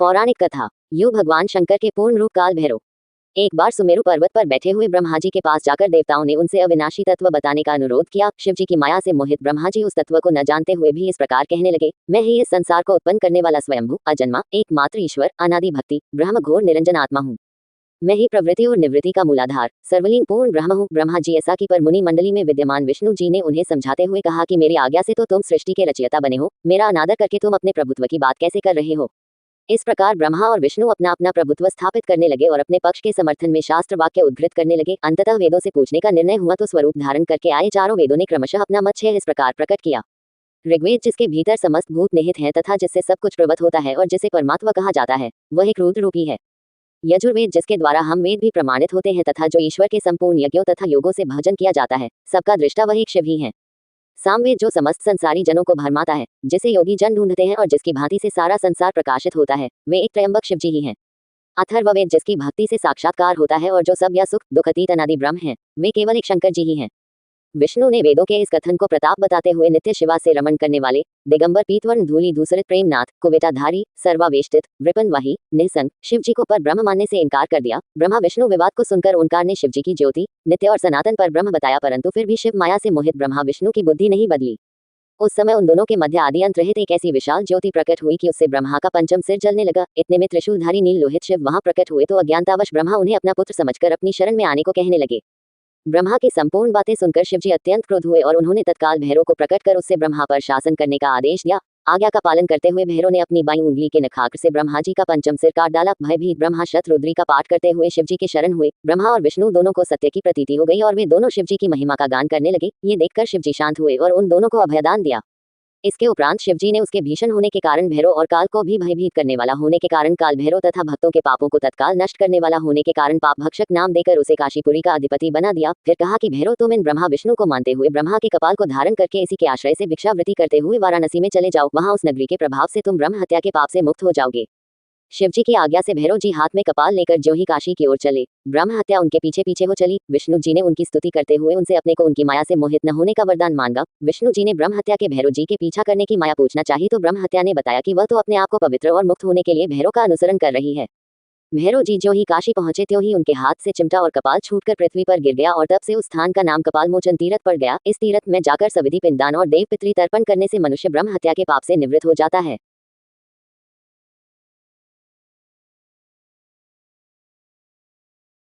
पौराणिक कथा। युग भगवान शंकर के पूर्ण रूप काल भैरव। एक बार सुमेरु पर्वत पर बैठे हुए ब्रह्मा जी के पास जाकर देवताओं ने उनसे अविनाशी तत्व बताने का अनुरोध किया। शिव जी की माया से मोहित ब्रह्मा जी उस तत्व को न जानते हुए भी इस प्रकार कहने लगे, मैं ही इस संसार को उत्पन्न करने वाला स्वयंभू अजन्मा एकमात्र ईश्वर अनादि भक्ति ब्रह्म घोर निरंजन आत्मा हूँ। मैं ही प्रवृत्ति और निवृत्ति का मूलाधार सर्वलीन पूर्ण ब्रह्म हूँ। ब्रह्मा जी ऐसा कि पर मुनि मंडली में विद्यमान विष्णु जी ने उन्हें समझाते हुए कहा कि मेरी आज्ञा से तो तुम सृष्टि के रचयिता बने हो, मेरा अनादर करके तुम अपने प्रभुत्व की बात कैसे कर रहे हो। इस प्रकार ब्रह्मा और विष्णु अपना अपना प्रभुत्व स्थापित करने लगे और अपने पक्ष के समर्थन में शास्त्र वाक्य उद्धृत करने लगे। अंततः वेदों से पूछने का निर्णय हुआ तो स्वरूप धारण करके आए चारों वेदों ने क्रमशः अपना मत 6 इस प्रकार प्रकट किया। ऋग्वेद जिसके भीतर समस्त भूत निहित हैं तथा जिससे सब कुछ प्रवत होता है और जिसे परमात्मा कहा जाता है, वह एक रुद्र रूपी है। यजुर्वेद जिसके द्वारा हम वेद भी प्रमाणित होते हैं तथा जो ईश्वर के संपूर्ण यज्ञों तथा योगों से भजन किया जाता है, सबका दृष्टा वह एक शिव ही है। सामवेद जो समस्त संसारी जनों को भरमाता है, जिसे योगी जन ढूंढते हैं और जिसकी भांति से सारा संसार प्रकाशित होता है, वे एक त्रयंबक शिव जी ही हैं। अथर्ववेद जिसकी भक्ति से साक्षात्कार होता है और जो सब या सुख दुख अतीत अनादि ब्रह्म हैं, वे केवल एक शंकर जी ही हैं। विष्णु ने वेदों के इस कथन को प्रताप बताते हुए नित्य शिवा से रमण करने वाले दिगंबर पीतवर्ण धूलि दूसरित प्रेमनाथ कुवेटाधारी सर्वावेष्टित वृपनवाही निसंग शिव जी को पर ब्रह्म मानने से इनकार कर दिया। ब्रह्मा विष्णु विवाद को सुनकर ओंकार ने शिव जी की ज्योति नित्य और सनातन पर ब्रह्म बताया, परंतु फिर भी शिव माया से मोहित ब्रह्मा विष्णु की बुद्धि नहीं बदली। उस समय उन दोनों के मध्य आदि अंत रहित एक ऐसी विशाल ज्योति प्रकट हुई कि उससे ब्रह्मा का पंचम सिर जलने लगा। इतने में त्रिशूलधारी नील लोहित शिव वहां प्रकट हुए तो अज्ञानतावश ब्रह्मा उन्हें अपना पुत्र समझकर अपनी शरण में आने को कहने लगे। ब्रह्मा की संपूर्ण बातें सुनकर शिव जी अत्यंत क्रोध हुए और उन्होंने तत्काल भैरव को प्रकट कर उससे ब्रह्मा पर शासन करने का आदेश दिया। आज्ञा का पालन करते हुए भैरव ने अपनी बाईं उंगली के नखाग्र से ब्रह्मा जी का पंचम सिर काट डाला। भयभीत ब्रह्मा शतरुद्री का पाठ करते हुए शिव जी के शरण हुए। ब्रह्मा और विष्णु दोनों को सत्य की प्रतीति हो गई और वे दोनों शिव जी की महिमा का गान करने लगे। ये देखकर शिव जी शांत हुए और उन दोनों को अभयदान दिया। इसके उपरांत शिव जी ने उसके भीषण होने के कारण भैरव और काल को भी भयभीत करने वाला होने के कारण काल भैरव तथा भक्तों के पापों को तत्काल नष्ट करने वाला होने के कारण पाप भक्षक नाम देकर उसे काशीपुरी का अधिपति बना दिया। फिर कहा कि भैरव तुम इन ब्रह्मा विष्णु को मानते हुए ब्रह्मा के कपाल को धारण करके इसी के आश्रय से भिक्षावृत्ति करते हुए वाराणसी में चले जाओ, वहां उस नगरी के प्रभाव से तुम ब्रह्म हत्या के पाप से मुक्त हो जाओगे। शिव जी की आज्ञा से भैरव जी हाथ में कपाल लेकर ज्यों ही काशी की ओर चले, ब्रह्म हत्या उनके पीछे पीछे हो चली। विष्णु जी ने उनकी स्तुति करते हुए उनसे अपने को उनकी माया से मोहित न होने का वरदान मांगा। विष्णु जी ने ब्रह्म हत्या के भैरव जी के पीछा करने की माया पूछना चाहिए तो ब्रह्म हत्या ने बताया कि वह तो अपने आप को पवित्र और मुक्त होने के लिए भैरव का अनुसरण कर रही है। भैरव जी ज्यों ही काशी पहुंचे त्यों ही उनके हाथ से चिमटा और कपाल छूटकर पृथ्वी पर गिर गया और तब से उस स्थान का नाम कपाल मोचन तीर्थ पड़ गया। इस तीर्थ में जाकर सविधि पिंडदान और देव पितृ तर्पण करने से मनुष्य ब्रह्म हत्या के पाप से निवृत्त हो जाता है।